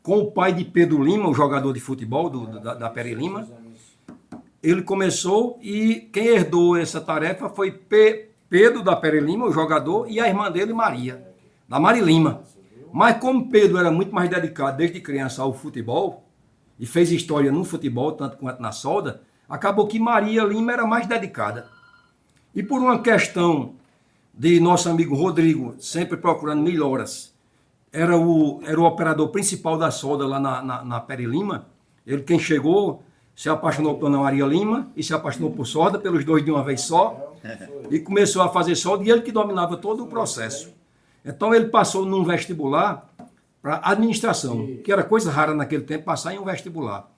com o pai de Pedro Lima, o jogador de futebol da Peri Lima. Ele começou e quem herdou essa tarefa foi Pedro da Peri Lima, o jogador, e a irmã dele, Maria, da Mari Lima. Mas como Pedro era muito mais dedicado desde criança ao futebol, e fez história no futebol, tanto quanto na solda, acabou que Maria Lima era mais dedicada. E por uma questão de nosso amigo Rodrigo, sempre procurando melhoras, era o operador principal da solda lá na Peri Lima, ele quem chegou, se apaixonou por Dona Maria Lima e se apaixonou por solda, pelos dois de uma vez só, e começou a fazer solda, e ele que dominava todo o processo. Então ele passou num vestibular para administração, que era coisa rara naquele tempo, passar em um vestibular.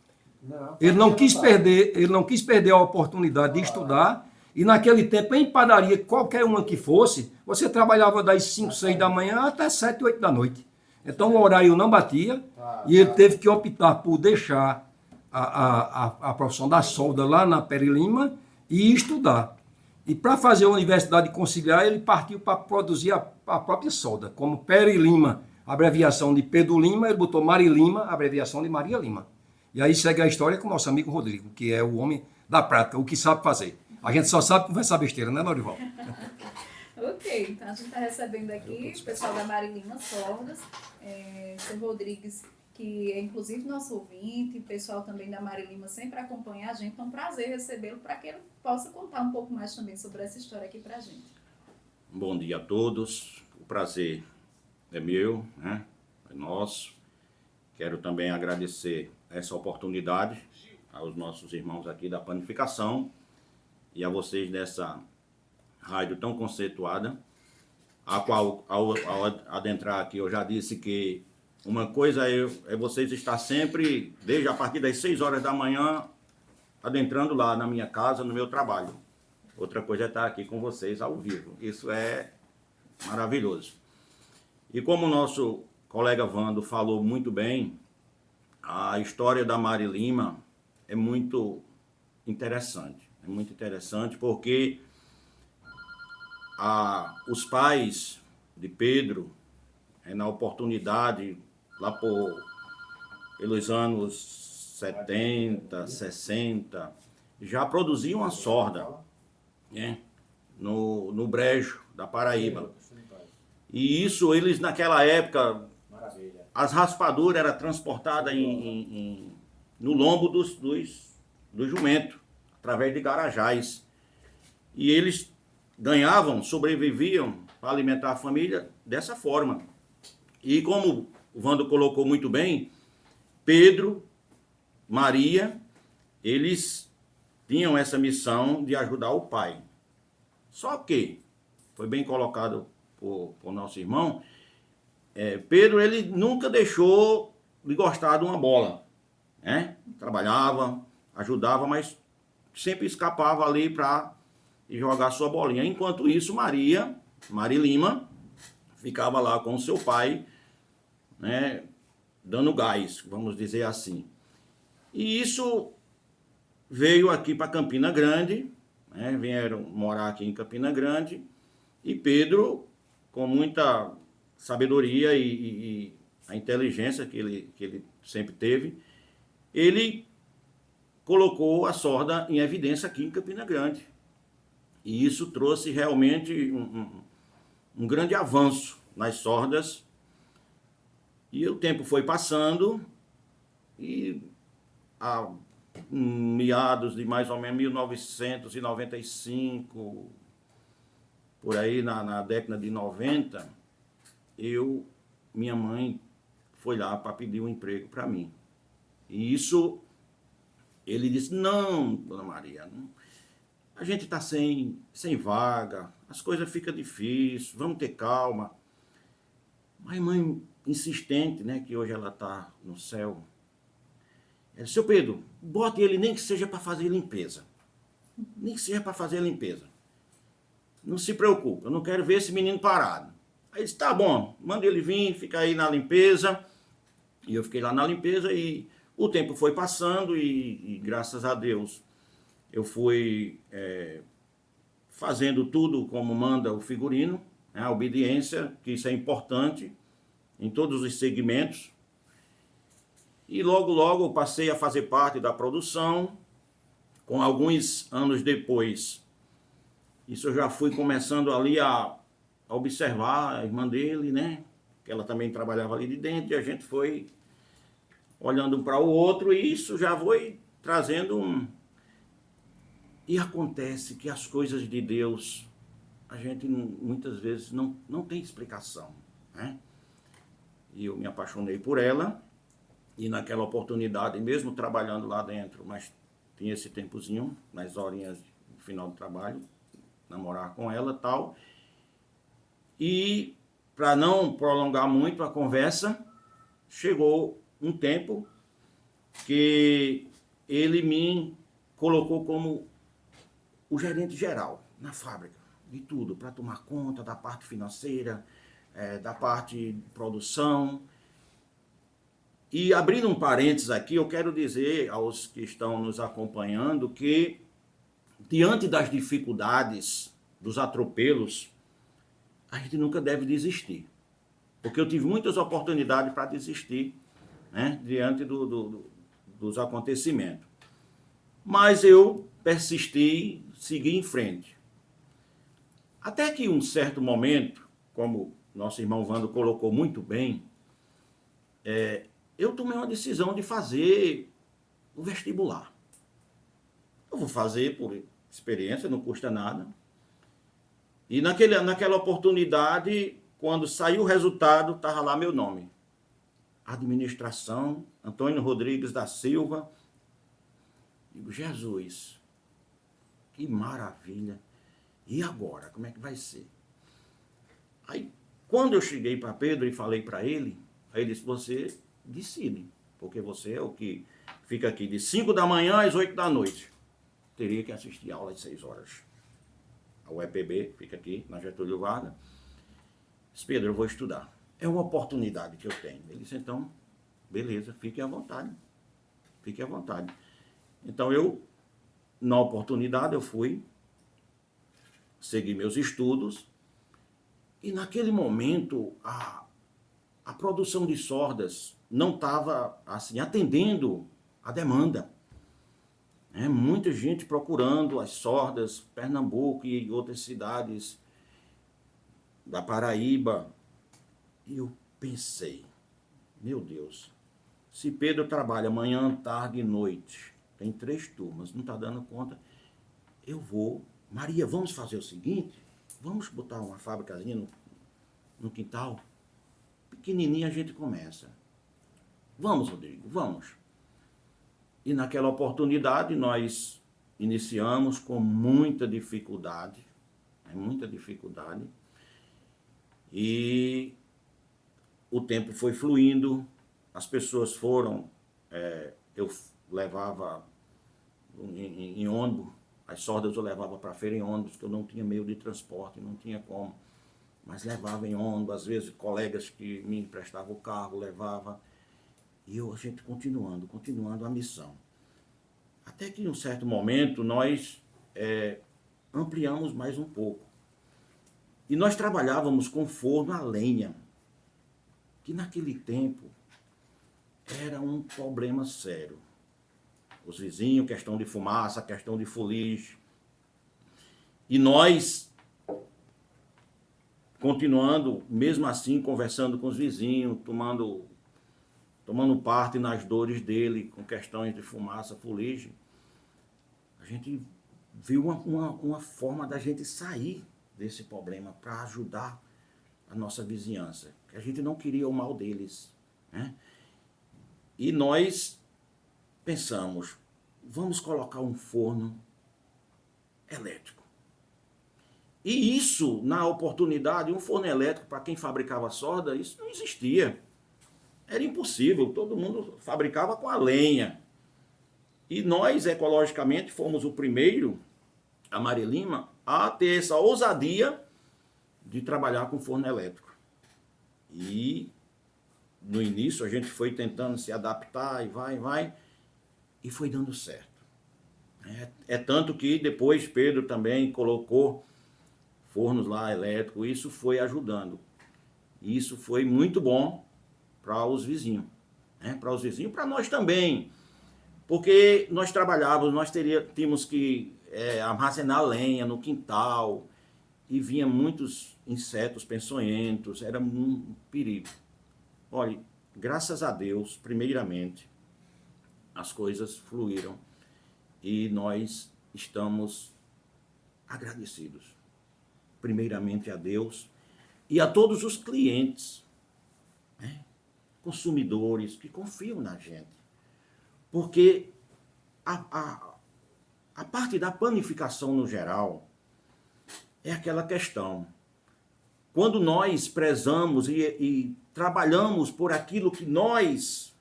Ele não quis perder a oportunidade de estudar, e naquele tempo, em padaria, qualquer uma que fosse, você trabalhava das 5, 6 da manhã até 7, 8 da noite. Então o horário não batia, e ele teve que optar por deixar a profissão da solda lá na Peri Lima e estudar. E para fazer a Universidade Conciliar, ele partiu para produzir a própria solda, como Peri Lima, abreviação de Pedro Lima, ele botou Mari Lima, abreviação de Maria Lima. E aí segue a história com o nosso amigo Rodrigo, que é o homem da prática, o que sabe fazer. A gente só sabe conversar besteira, né, Norival? Ok, então a gente está recebendo aqui o pessoal da Mari Lima Sordas, seu Rodrigues, que é inclusive nosso ouvinte, o pessoal também da Mari Lima sempre acompanha a gente. É um prazer recebê-lo para que ele possa contar um pouco mais também sobre essa história aqui para a gente. Bom dia a todos, o prazer é meu, né? É nosso. Quero também agradecer essa oportunidade aos nossos irmãos aqui da Panificação e a vocês dessa rádio tão conceituada, a qual, ao adentrar aqui, eu já disse que uma coisa é vocês estar sempre, desde a partir das 6 horas da manhã, adentrando lá na minha casa, no meu trabalho. Outra coisa é estar aqui com vocês ao vivo. Isso é maravilhoso. E como o nosso colega Vando falou muito bem, a história da Mari Lima é muito interessante. É muito interessante porque os pais de Pedro, na oportunidade, lá pelos anos 70, 60, já produziam a sorda, né, no Brejo da Paraíba. E isso, eles naquela época, as raspaduras eram transportadas no lombo do jumento, através de garajais. E eles ganhavam, sobreviviam para alimentar a família dessa forma. E como o Vando colocou muito bem, Pedro, Maria, eles tinham essa missão de ajudar o pai. Só que, foi bem colocado por nosso irmão, Pedro, ele nunca deixou de gostar de uma bola, né? Trabalhava, ajudava, mas sempre escapava ali para jogar sua bolinha. Enquanto isso, Mari Lima, ficava lá com o seu pai, né, dando gás, vamos dizer assim. E isso veio aqui para Campina Grande, né, vieram morar aqui em Campina Grande, e Pedro, com muita sabedoria e a inteligência que ele sempre teve, ele colocou a sorda em evidência aqui em Campina Grande. E isso trouxe realmente um grande avanço nas sordas. E o tempo foi passando e a meados de mais ou menos 1995, por aí na década de 90, minha mãe foi lá para pedir um emprego para mim. E isso, ele disse, não, Dona Maria, não, a gente está sem vaga, as coisas ficam difíceis, vamos ter calma. Mas mãe, insistente, né, que hoje ela está no céu, seu Pedro, bote ele nem que seja para fazer limpeza. Nem que seja para fazer limpeza. Não se preocupe, eu não quero ver esse menino parado. Aí disse, tá bom, manda ele vir, fica aí na limpeza. E eu fiquei lá na limpeza e o tempo foi passando e graças a Deus eu fui fazendo tudo como manda o figurino, né, a obediência, que isso é importante em todos os segmentos. E logo, logo eu passei a fazer parte da produção. Com alguns anos depois, isso eu já fui começando ali a observar a irmã dele, né? Que ela também trabalhava ali de dentro, e a gente foi olhando um para o outro, e isso já foi trazendo um... E acontece que as coisas de Deus, a gente muitas vezes não tem explicação, né? E eu me apaixonei por ela, e naquela oportunidade, mesmo trabalhando lá dentro, mas tinha esse tempozinho, nas horinhas do final do trabalho, namorar com ela e tal. E para não prolongar muito a conversa, chegou um tempo que ele me colocou como o gerente geral na fábrica, de tudo, para tomar conta da parte financeira, da parte de produção. E abrindo um parênteses aqui, eu quero dizer aos que estão nos acompanhando que, diante das dificuldades, dos atropelos, a gente nunca deve desistir. Porque eu tive muitas oportunidades para desistir, né, diante dos acontecimentos. Mas eu persisti, segui em frente. Até que um certo momento, como nosso irmão Vando colocou muito bem, eu tomei uma decisão de fazer o vestibular. Eu vou fazer por experiência, não custa nada. E naquela oportunidade, quando saiu o resultado, estava lá meu nome. Administração, Antônio Rodrigues da Silva. Digo, Jesus, que maravilha. E agora, como é que vai ser? Aí, quando eu cheguei para Pedro e falei para ele, aí ele disse, você decide, porque você é o que fica aqui de 5 da manhã às 8 da noite. Teria que assistir a aula às 6 horas. A UEPB fica aqui, na Getúlio Vargas. Disse, Pedro, eu vou estudar. É uma oportunidade que eu tenho. Ele disse, então, beleza, fique à vontade. Fique à vontade. Então, na oportunidade, eu fui, segui meus estudos, e naquele momento, a produção de sordas não estava assim, atendendo a demanda. Muita gente procurando as sordas, Pernambuco e outras cidades da Paraíba. E eu pensei, meu Deus, se Pedro trabalha manhã, tarde e noite, tem 3 turmas, não está dando conta, eu vou. Maria, vamos fazer o seguinte, vamos botar uma fábricazinha no quintal, pequenininha a gente começa. Vamos, Rodrigo, vamos. E naquela oportunidade nós iniciamos com muita dificuldade, e o tempo foi fluindo, as pessoas foram, eu levava em ônibus, as sordas eu levava para a feira em ônibus, que eu não tinha meio de transporte, não tinha como, mas levava em ônibus, às vezes colegas que me emprestavam o carro, levava. E a gente continuando a missão. Até que em um certo momento nós ampliamos mais um pouco. E nós trabalhávamos com forno a lenha, que naquele tempo era um problema sério. Os vizinhos, questão de fumaça, questão de fuligem. E nós, continuando, mesmo assim, conversando com os vizinhos, tomando parte nas dores dele, com questões de fumaça, fuligem, a gente viu uma forma da gente sair desse problema para ajudar a nossa vizinhança, que a gente não queria o mal deles, né? E nós pensamos, vamos colocar um forno elétrico. E isso, na oportunidade, um forno elétrico para quem fabricava sorda, isso não existia. Era impossível, todo mundo fabricava com a lenha. E nós, ecologicamente, fomos o primeiro, a Maria Lima, a ter essa ousadia de trabalhar com forno elétrico. E no início a gente foi tentando se adaptar e vai, e foi dando certo. É tanto que depois Pedro também colocou fornos lá elétricos, isso foi ajudando. Isso foi muito bom para os vizinhos. né? Para os vizinhos, para nós também. Porque nós trabalhávamos, tínhamos que armazenar lenha no quintal, e vinha muitos insetos peçonhentos, era um perigo. Olha, graças a Deus, primeiramente, as coisas fluíram e nós estamos agradecidos. Primeiramente a Deus e a todos os clientes, né? Consumidores que confiam na gente. Porque a parte da panificação no geral é aquela questão. Quando nós prezamos e trabalhamos por aquilo que nós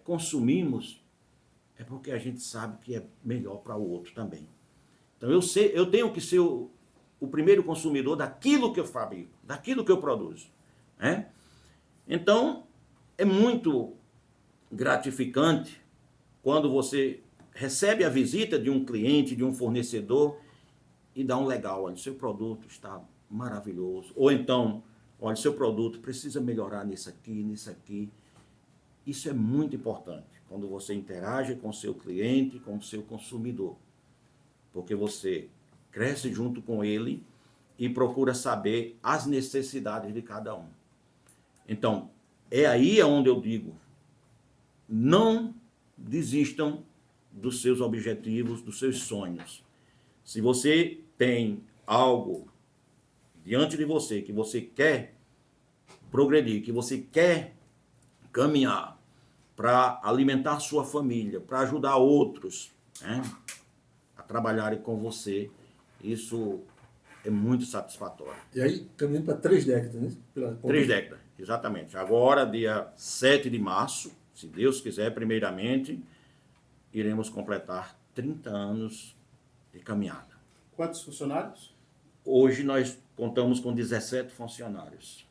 consumimos, é porque a gente sabe que é melhor para o outro também. Então eu tenho que ser o primeiro consumidor daquilo que eu fabrico, daquilo que eu produzo, né? Então, é muito gratificante quando você recebe a visita de um cliente, de um fornecedor e dá um legal, olha, seu produto está maravilhoso. Ou então, olha, seu produto precisa melhorar nisso aqui, nisso aqui. Isso é muito importante quando você interage com o seu cliente, com o seu consumidor. Porque você cresce junto com ele e procura saber as necessidades de cada um. Então, é aí onde eu digo, não desistam dos seus objetivos, dos seus sonhos. Se você tem algo diante de você que você quer progredir, que você quer caminhar para alimentar sua família, para ajudar outros, né, a trabalharem com você, isso é muito satisfatório. E aí, caminhando para 3 décadas, né? 3 décadas, exatamente. Agora, dia 7 de março, se Deus quiser, primeiramente, iremos completar 30 anos de caminhada. Quantos funcionários? Hoje nós contamos com 17 funcionários.